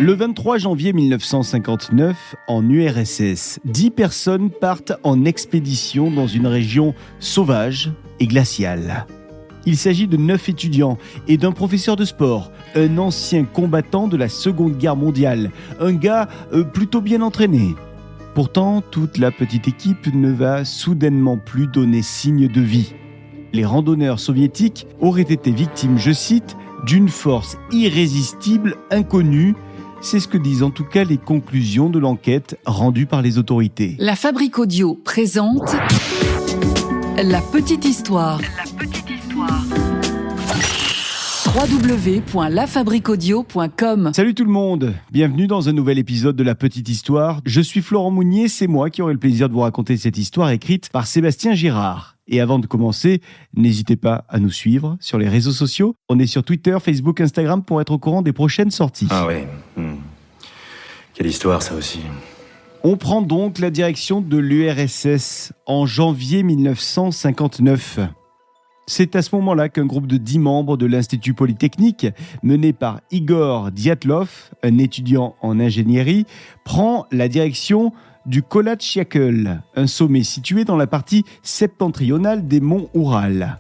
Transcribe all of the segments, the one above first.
Le 23 janvier 1959, en URSS, 10 personnes partent en expédition dans une région sauvage et glaciale. Il s'agit de 9 étudiants et d'un professeur de sport, un ancien combattant de la Seconde Guerre mondiale, un gars plutôt bien entraîné. Pourtant, toute la petite équipe ne va soudainement plus donner signe de vie. Les randonneurs soviétiques auraient été victimes, je cite, d'une force irrésistible inconnue. C'est ce que disent en tout cas les conclusions de l'enquête rendue par les autorités. La Fabrique Audio présente La Petite Histoire. www.lafabriqueaudio.com. Salut tout le monde, bienvenue dans un nouvel épisode de La Petite Histoire. Je suis Florent Mounier, c'est moi qui aurai le plaisir de vous raconter cette histoire écrite par Sébastien Girard. Et avant de commencer, n'hésitez pas à nous suivre sur les réseaux sociaux. On est sur Twitter, Facebook, Instagram pour être au courant des prochaines sorties. Ah ouais. Quelle histoire ça aussi. On prend donc la direction de l'URSS en janvier 1959. C'est à ce moment-là qu'un groupe de 10 membres de l'Institut Polytechnique, mené par Igor Dyatlov, un étudiant en ingénierie, prend la direction du Kolatchiakel, un sommet situé dans la partie septentrionale des monts Oural.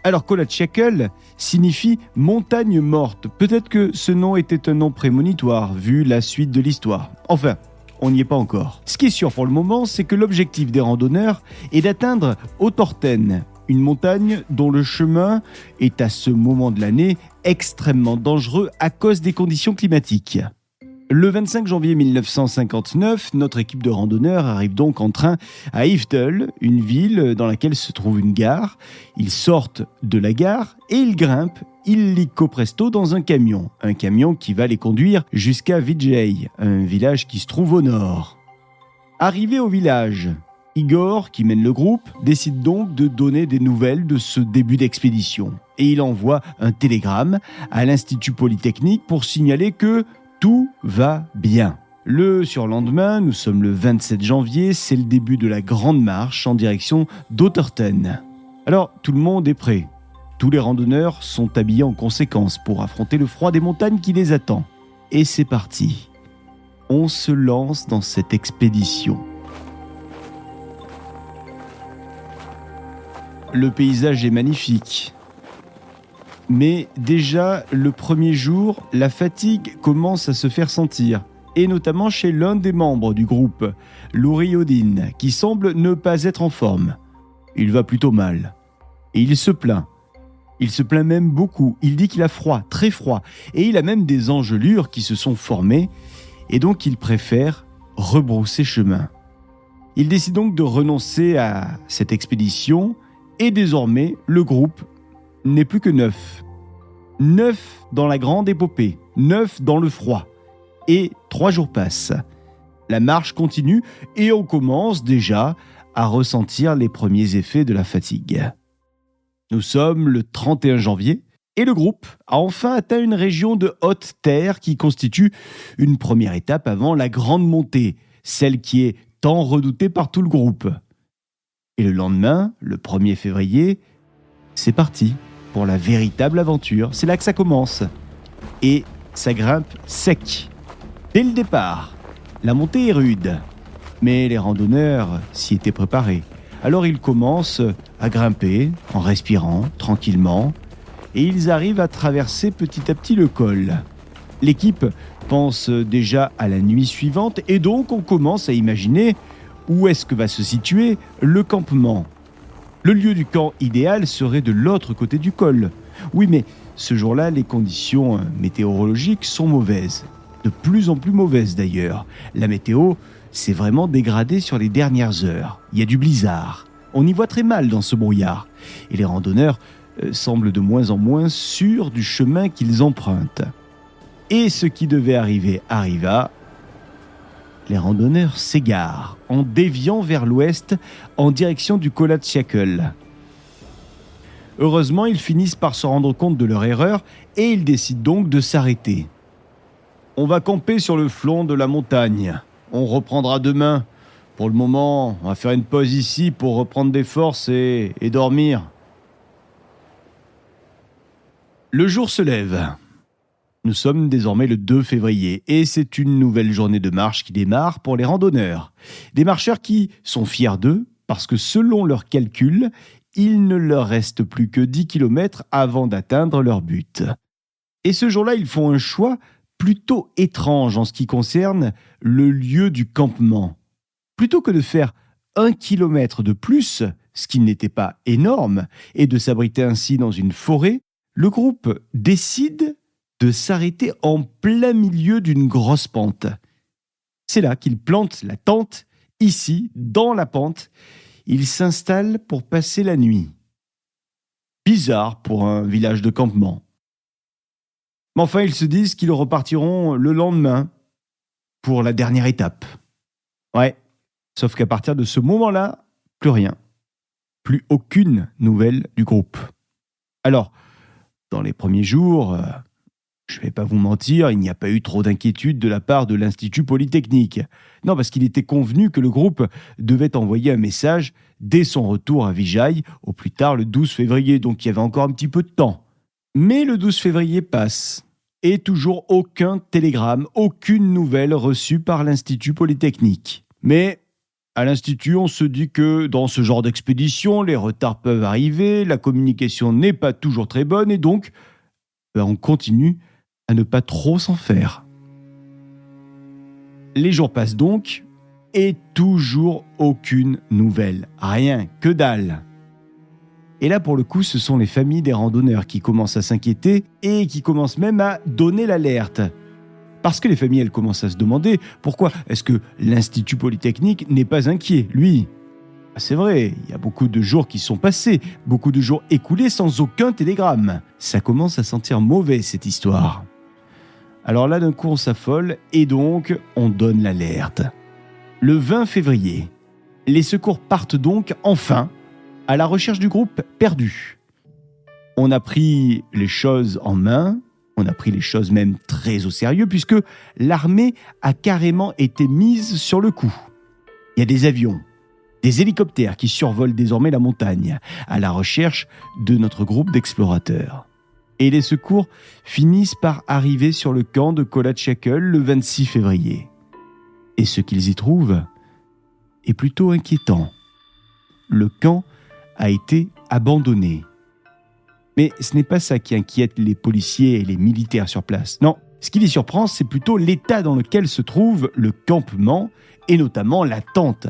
Alors Kolatchiakel signifie montagne morte. Peut-être que ce nom était un nom prémonitoire, vu la suite de l'histoire. Enfin, on n'y est pas encore. Ce qui est sûr pour le moment, c'est que l'objectif des randonneurs est d'atteindre Autorten, une montagne dont le chemin est à ce moment de l'année extrêmement dangereux à cause des conditions climatiques. Le 25 janvier 1959, notre équipe de randonneurs arrive donc en train à Iftel, une ville dans laquelle se trouve une gare. Ils sortent de la gare et ils grimpent illico presto dans un camion qui va les conduire jusqu'à Vidjay, un village qui se trouve au nord. Arrivé au village, Igor, qui mène le groupe, décide donc de donner des nouvelles de ce début d'expédition. Et il envoie un télégramme à l'Institut Polytechnique pour signaler que tout va bien. Le surlendemain, nous sommes le 27 janvier, c'est le début de la grande marche en direction d'Autorten. Alors, tout le monde est prêt. Tous les randonneurs sont habillés en conséquence pour affronter le froid des montagnes qui les attend. Et c'est parti. On se lance dans cette expédition. Le paysage est magnifique. Mais déjà, le premier jour, la fatigue commence à se faire sentir, et notamment chez l'un des membres du groupe, Louri Odin, qui semble ne pas être en forme. Il va plutôt mal. Et il se plaint. Il se plaint même beaucoup. Il dit qu'il a froid, très froid, et il a même des engelures qui se sont formées, et donc il préfère rebrousser chemin. Il décide donc de renoncer à cette expédition, et désormais, le groupe n'est plus que 9. 9 dans la grande épopée, 9 dans le froid. Et 3 jours passent. La marche continue et on commence déjà à ressentir les premiers effets de la fatigue. Nous sommes le 31 janvier et le groupe a enfin atteint une région de haute terre qui constitue une première étape avant la grande montée, celle qui est tant redoutée par tout le groupe. Et le lendemain, le 1er février, c'est parti pour la véritable aventure. C'est là que ça commence. Et ça grimpe sec. Dès le départ, la montée est rude. Mais les randonneurs s'y étaient préparés. Alors ils commencent à grimper en respirant tranquillement. Et ils arrivent à traverser petit à petit le col. L'équipe pense déjà à la nuit suivante. Et donc on commence à imaginer où est-ce que va se situer le campement. Le lieu du camp idéal serait de l'autre côté du col. Oui, mais ce jour-là, les conditions météorologiques sont mauvaises. De plus en plus mauvaises d'ailleurs. La météo s'est vraiment dégradée sur les dernières heures. Il y a du blizzard. On y voit très mal dans ce brouillard. Et les randonneurs semblent de moins en moins sûrs du chemin qu'ils empruntent. Et ce qui devait arriver arriva. Les randonneurs s'égarent en déviant vers l'ouest en direction du Kolatchiakel. Heureusement, ils finissent par se rendre compte de leur erreur et ils décident donc de s'arrêter. On va camper sur le flanc de la montagne. On reprendra demain. Pour le moment, on va faire une pause ici pour reprendre des forces et dormir. Le jour se lève. Nous sommes désormais le 2 février et c'est une nouvelle journée de marche qui démarre pour les randonneurs. Des marcheurs qui sont fiers d'eux parce que selon leurs calculs, il ne leur reste plus que 10 km avant d'atteindre leur but. Et ce jour-là, ils font un choix plutôt étrange en ce qui concerne le lieu du campement. Plutôt que de faire 1 kilomètre de plus, ce qui n'était pas énorme, et de s'abriter ainsi dans une forêt, le groupe décide de s'arrêter en plein milieu d'une grosse pente. C'est là qu'ils plantent la tente, ici, dans la pente. Ils s'installent pour passer la nuit. Bizarre pour un village de campement. Mais enfin, ils se disent qu'ils repartiront le lendemain pour la dernière étape. Ouais, sauf qu'à partir de ce moment-là, plus rien. Plus aucune nouvelle du groupe. Alors, dans les premiers jours, je ne vais pas vous mentir, il n'y a pas eu trop d'inquiétude de la part de l'Institut Polytechnique. Non, parce qu'il était convenu que le groupe devait envoyer un message dès son retour à Vijaï, au plus tard le 12 février, donc il y avait encore un petit peu de temps. Mais le 12 février passe, et toujours aucun télégramme, aucune nouvelle reçue par l'Institut Polytechnique. Mais à l'Institut, on se dit que dans ce genre d'expédition, les retards peuvent arriver, la communication n'est pas toujours très bonne, et donc on continue à ne pas trop s'en faire. Les jours passent donc, et toujours aucune nouvelle. Rien, que dalle. Et là, pour le coup, ce sont les familles des randonneurs qui commencent à s'inquiéter et qui commencent même à donner l'alerte. Parce que les familles, elles commencent à se demander pourquoi est-ce que l'Institut Polytechnique n'est pas inquiet, lui. C'est vrai, il y a beaucoup de jours qui sont passés, beaucoup de jours écoulés sans aucun télégramme. Ça commence à sentir mauvais, cette histoire. Alors là, d'un coup, on s'affole et donc, on donne l'alerte. Le 20 février, les secours partent donc, enfin, à la recherche du groupe perdu. On a pris les choses en main, on a pris les choses même très au sérieux, puisque l'armée a carrément été mise sur le coup. Il y a des avions, des hélicoptères qui survolent désormais la montagne, à la recherche de notre groupe d'explorateurs. Et les secours finissent par arriver sur le camp de Kolatchakel le 26 février. Et ce qu'ils y trouvent est plutôt inquiétant. Le camp a été abandonné. Mais ce n'est pas ça qui inquiète les policiers et les militaires sur place. Non, ce qui les surprend, c'est plutôt l'état dans lequel se trouve le campement, et notamment la tente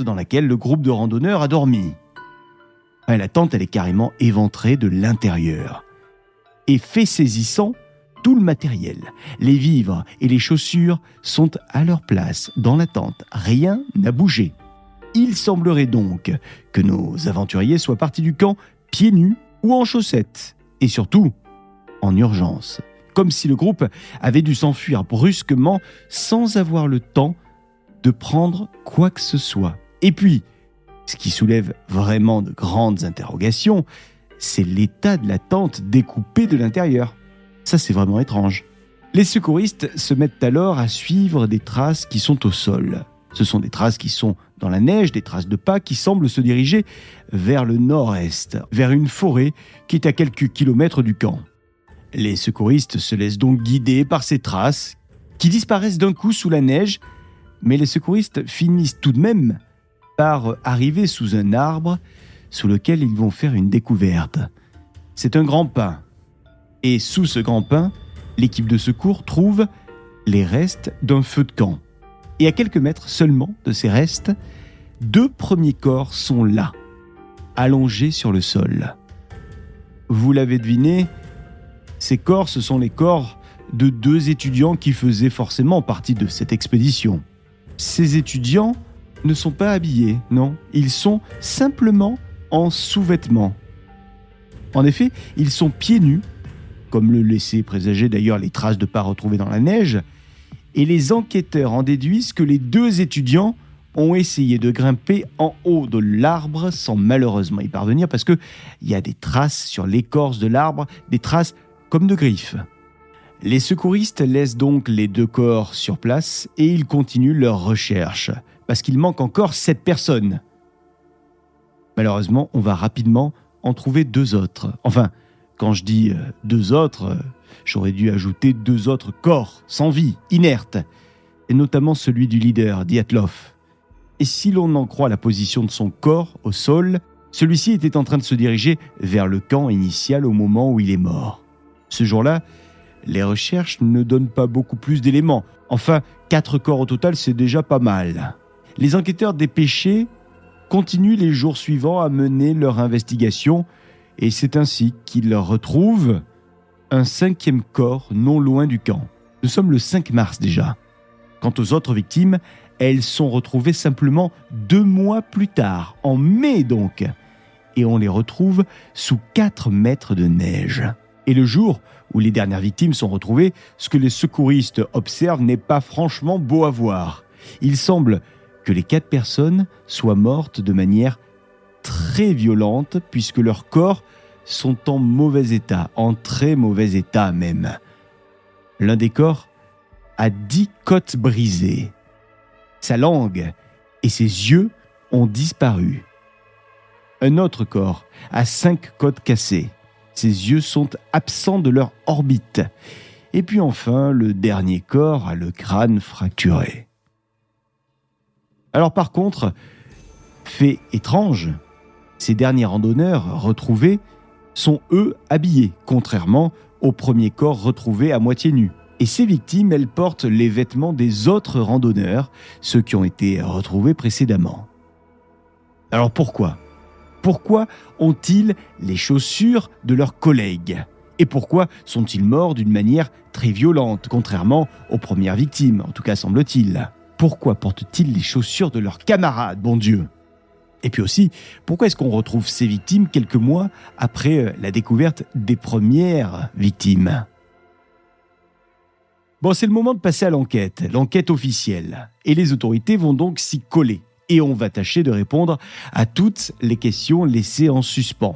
dans laquelle le groupe de randonneurs a dormi. La tente, elle est carrément éventrée de l'intérieur. Et fait saisissant, tout le matériel, les vivres et les chaussures sont à leur place dans la tente. Rien n'a bougé. Il semblerait donc que nos aventuriers soient partis du camp pieds nus ou en chaussettes, et surtout en urgence, comme si le groupe avait dû s'enfuir brusquement sans avoir le temps de prendre quoi que ce soit. Et puis, ce qui soulève vraiment de grandes interrogations, c'est l'état de la tente découpée de l'intérieur. Ça, c'est vraiment étrange. Les secouristes se mettent alors à suivre des traces qui sont au sol. Ce sont des traces qui sont dans la neige, des traces de pas qui semblent se diriger vers le nord-est, vers une forêt qui est à quelques kilomètres du camp. Les secouristes se laissent donc guider par ces traces qui disparaissent d'un coup sous la neige, mais les secouristes finissent tout de même par arriver sous un arbre sous lequel ils vont faire une découverte. C'est un grand pin. Et sous ce grand pin, l'équipe de secours trouve les restes d'un feu de camp. Et à quelques mètres seulement de ces restes, 2 premiers corps sont là, allongés sur le sol. Vous l'avez deviné, ces corps, ce sont les corps de 2 étudiants qui faisaient forcément partie de cette expédition. Ces étudiants ne sont pas habillés, non, ils sont simplement en sous-vêtements. En effet, ils sont pieds nus, comme le laissaient présager d'ailleurs les traces de pas retrouvées dans la neige, et les enquêteurs en déduisent que les 2 étudiants ont essayé de grimper en haut de l'arbre sans malheureusement y parvenir parce qu'il y a des traces sur l'écorce de l'arbre, des traces comme de griffes. Les secouristes laissent donc les 2 corps sur place et ils continuent leur recherche parce qu'il manque encore 7 personnes. Malheureusement, on va rapidement en trouver 2 autres. Enfin, quand je dis 2 autres, J'aurais dû ajouter 2 autres corps, sans vie, inertes, et notamment celui du leader, Dyatlov. Et si l'on en croit la position de son corps au sol, celui-ci était en train de se diriger vers le camp initial au moment où il est mort. Ce jour-là, les recherches ne donnent pas beaucoup plus d'éléments. Enfin, 4 corps au total, c'est déjà pas mal. Les enquêteurs dépêchés continuent les jours suivants à mener leur investigation et c'est ainsi qu'ils retrouvent un 5e corps non loin du camp. Nous sommes le 5 mars déjà. Quant aux autres victimes, elles sont retrouvées simplement 2 mois plus tard, en mai donc. Et on les retrouve sous 4 mètres de neige. Et le jour où les dernières victimes sont retrouvées, ce que les secouristes observent n'est pas franchement beau à voir. Il semble que les 4 personnes soient mortes de manière très violente, puisque leurs corps sont en mauvais état, en très mauvais état même. L'un des corps a 10 côtes brisées. Sa langue et ses yeux ont disparu. Un autre corps a 5 côtes cassées. Ses yeux sont absents de leur orbite. Et puis enfin, le dernier corps a le crâne fracturé. Alors par contre, fait étrange, ces derniers randonneurs retrouvés sont eux habillés, contrairement au premier corps retrouvé à moitié nu. Et ces victimes, elles portent les vêtements des autres randonneurs, ceux qui ont été retrouvés précédemment. Alors pourquoi ? Pourquoi ont-ils les chaussures de leurs collègues ? Et pourquoi sont-ils morts d'une manière très violente, contrairement aux premières victimes, en tout cas semble-t-il ? Pourquoi portent-ils les chaussures de leurs camarades, bon Dieu ? Et puis aussi, pourquoi est-ce qu'on retrouve ces victimes quelques mois après la découverte des premières victimes ? Bon, c'est le moment de passer à l'enquête officielle. Et les autorités vont donc s'y coller. Et on va tâcher de répondre à toutes les questions laissées en suspens.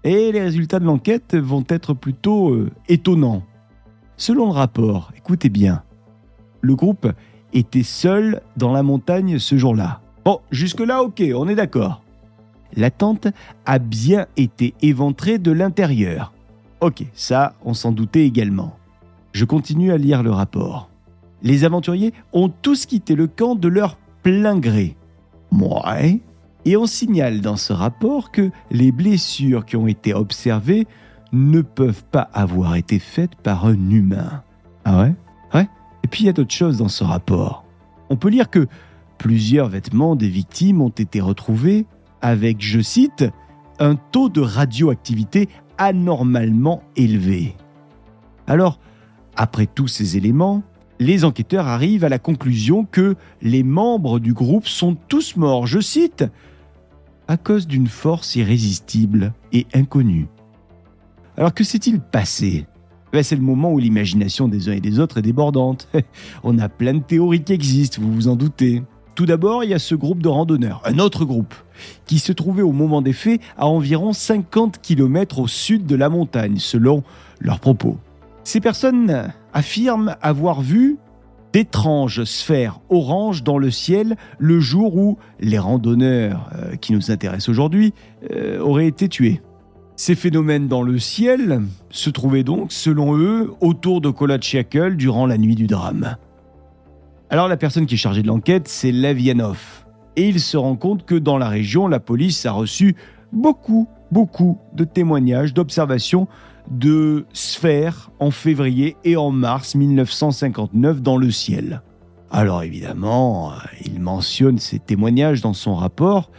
Et les résultats de l'enquête vont être plutôt étonnants. Selon le rapport, écoutez bien, le groupe était seul dans la montagne ce jour-là. Bon, jusque-là, ok, on est d'accord. La tente a bien été éventrée de l'intérieur. Ok, ça, on s'en doutait également. Je continue à lire le rapport. Les aventuriers ont tous quitté le camp de leur plein gré. Ouais. Et on signale dans ce rapport que les blessures qui ont été observées ne peuvent pas avoir été faites par un humain. Ah ouais ? Ouais. Et puis il y a d'autres choses dans ce rapport. On peut lire que plusieurs vêtements des victimes ont été retrouvés avec, je cite, un taux de radioactivité anormalement élevé. Alors, après tous ces éléments, les enquêteurs arrivent à la conclusion que les membres du groupe sont tous morts, je cite, à cause d'une force irrésistible et inconnue. Alors que s'est-il passé ? C'est le moment où l'imagination des uns et des autres est débordante. On a plein de théories qui existent, vous vous en doutez. Tout d'abord, il y a ce groupe de randonneurs, un autre groupe, qui se trouvait au moment des faits à environ 50 km au sud de la montagne, selon leurs propos. Ces personnes affirment avoir vu d'étranges sphères oranges dans le ciel le jour où les randonneurs qui nous intéressent aujourd'hui auraient été tués. Ces phénomènes dans le ciel se trouvaient donc, selon eux, autour de Kolatshiakl durant la nuit du drame. Alors la personne qui est chargée de l'enquête, c'est Levianov. Et il se rend compte que dans la région, la police a reçu beaucoup de témoignages, d'observations de sphères en février et en mars 1959 dans le ciel. Alors évidemment, il mentionne ces témoignages dans son rapport.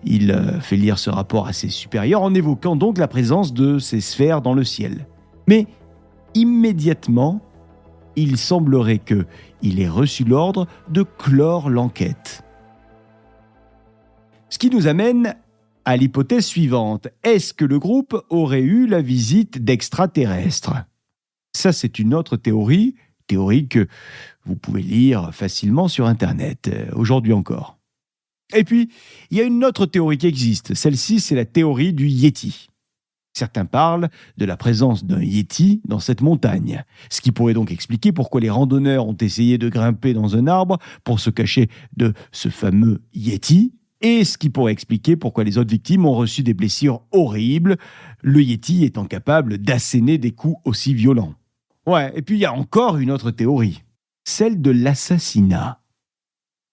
Il fait lire ce rapport à ses supérieurs en évoquant donc la présence de ces sphères dans le ciel. Mais immédiatement, il semblerait qu'il ait reçu l'ordre de clore l'enquête. Ce qui nous amène à l'hypothèse suivante. Est-ce que le groupe aurait eu la visite d'extraterrestres ? Ça, c'est une autre théorie que vous pouvez lire facilement sur Internet, aujourd'hui encore. Et puis, il y a une autre théorie qui existe. Celle-ci, c'est la théorie du Yéti. Certains parlent de la présence d'un Yéti dans cette montagne, ce qui pourrait donc expliquer pourquoi les randonneurs ont essayé de grimper dans un arbre pour se cacher de ce fameux Yéti, et ce qui pourrait expliquer pourquoi les autres victimes ont reçu des blessures horribles, le Yéti étant capable d'asséner des coups aussi violents. Ouais, et puis il y a encore une autre théorie, celle de l'assassinat.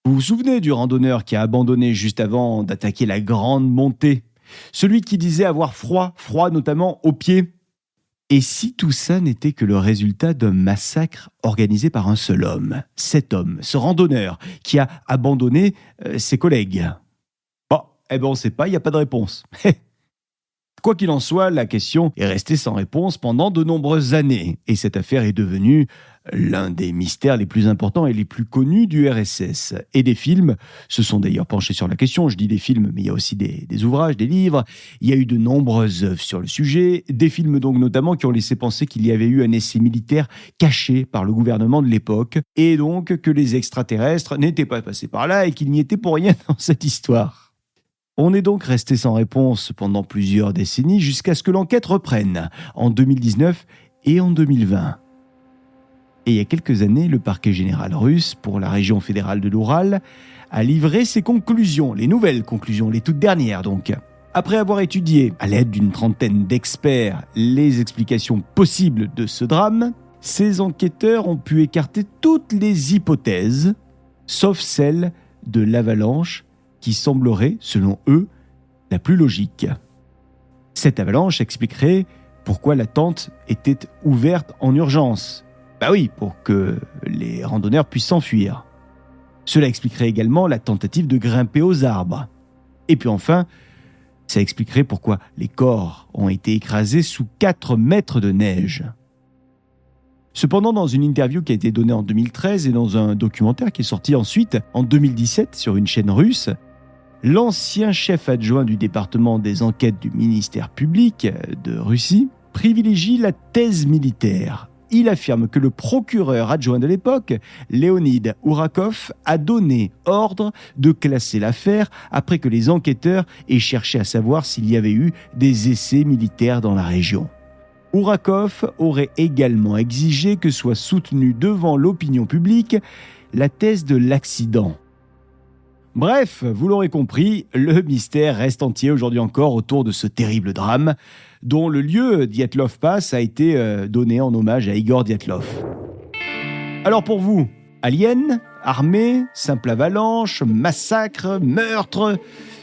Vous vous souvenez du randonneur qui a abandonné juste avant d'attaquer la grande montée? Celui qui disait avoir froid notamment aux pieds. Et si tout ça n'était que le résultat d'un massacre organisé par un seul homme, cet homme, ce randonneur, qui a abandonné ses collègues? Bon, on ne sait pas, il n'y a pas de réponse. Quoi qu'il en soit, la question est restée sans réponse pendant de nombreuses années. Et cette affaire est devenue l'un des mystères les plus importants et les plus connus du RSS. Et des films se sont d'ailleurs penchés sur la question. Je dis des films, mais il y a aussi des ouvrages, des livres. Il y a eu de nombreuses œuvres sur le sujet. Des films donc notamment qui ont laissé penser qu'il y avait eu un essai militaire caché par le gouvernement de l'époque. Et donc que les extraterrestres n'étaient pas passés par là et qu'il n'y était pour rien dans cette histoire. On est donc resté sans réponse pendant plusieurs décennies jusqu'à ce que l'enquête reprenne en 2019 et en 2020. Et il y a quelques années, le parquet général russe pour la région fédérale de l'Oural a livré ses conclusions, les nouvelles conclusions, les toutes dernières donc. Après avoir étudié, à l'aide d'une trentaine d'experts, les explications possibles de ce drame, ces enquêteurs ont pu écarter toutes les hypothèses, sauf celle de l'avalanche qui semblerait, selon eux, la plus logique. Cette avalanche expliquerait pourquoi la tente était ouverte en urgence. Bah oui, pour que les randonneurs puissent s'enfuir. Cela expliquerait également la tentative de grimper aux arbres. Et puis enfin, ça expliquerait pourquoi les corps ont été écrasés sous 4 mètres de neige. Cependant, dans une interview qui a été donnée en 2013 et dans un documentaire qui est sorti ensuite en 2017 sur une chaîne russe, l'ancien chef adjoint du département des enquêtes du ministère public de Russie privilégie la thèse militaire. Il affirme que le procureur adjoint de l'époque, Leonid Ourakov, a donné ordre de classer l'affaire après que les enquêteurs aient cherché à savoir s'il y avait eu des essais militaires dans la région. Ourakov aurait également exigé que soit soutenue devant l'opinion publique la thèse de l'accident. Bref, vous l'aurez compris, le mystère reste entier aujourd'hui encore autour de ce terrible drame, dont le lieu, Dyatlov Pass, a été donné en hommage à Igor Dyatlov. Alors pour vous, alien, armée, simple avalanche, massacre, meurtre,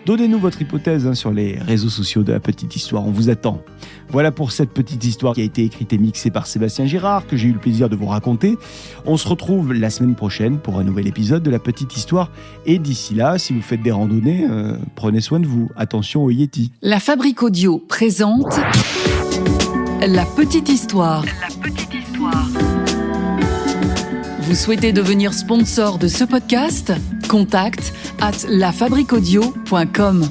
donnez-nous votre hypothèse sur les réseaux sociaux de La Petite Histoire, on vous attend. Voilà pour cette petite histoire qui a été écrite et mixée par Sébastien Girard, que j'ai eu le plaisir de vous raconter. On se retrouve la semaine prochaine pour un nouvel épisode de La Petite Histoire. Et d'ici là, si vous faites des randonnées, prenez soin de vous. Attention aux Yétis. La Fabrique Audio présente La Petite Histoire. La Petite Histoire. Vous souhaitez devenir sponsor de ce podcast ? Contact @lafabriqueaudio.com.